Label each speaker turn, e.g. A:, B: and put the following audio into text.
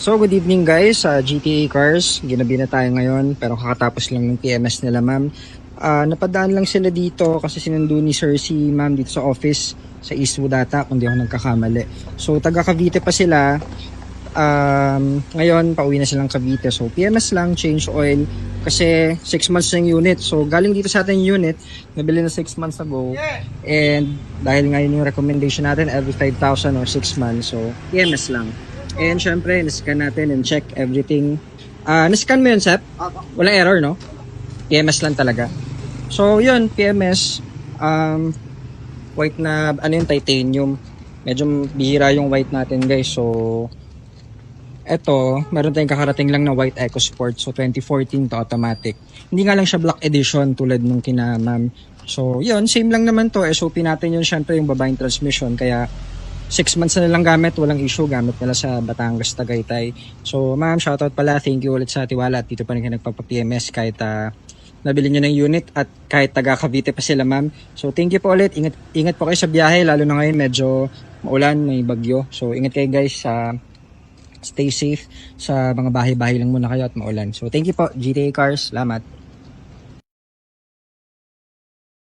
A: So good evening guys sa GTA Cars. Ginabi na tayo ngayon pero kakatapos lang ng PMS nila ma'am. Napadaan lang sila dito kasi sinundo ni Sir si ma'am dito sa office sa Eastwood ata kung di ako nagkakamali. So taga Cavite pa sila. Ngayon pauwi na silang Cavite. So PMS lang, change oil kasi 6 months na yung unit. So galing dito sa atin yung unit, nabili na 6 months ago. And dahil ngayon yung recommendation natin every 5,000 or 6 months. So PMS lang. And syempre, nascan natin and check everything. Nascan mo yun, Sep? Walang error, no? PMS lang talaga. So, yun, PMS. White na, ano yung titanium. Medyo bihira yung white natin, guys. So, eto, meron tayong kakarating lang na white EcoSport. So, 2014 to automatic. Hindi nga lang siya black edition tulad nung kina ma'am. So, yun, same lang naman to. SOP natin yun, syempre, yung babaeng transmission. Kaya, 6 months na nilang gamit, walang issue, gamit nila sa Batangas, Tagaytay. So ma'am, shoutout pala, thank you ulit sa tiwala at dito pa rin kayo nagpapa-PMS kahit nabili nyo ng unit at kahit taga Cavite pa sila ma'am. So thank you po ulit, ingat po kayo sa biyahe, lalo na ngayon medyo maulan, may bagyo. So ingat kayo guys, stay safe, sa mga bahay-bahay lang muna kayo at maulan. So thank you po, GTA Cars, salamat.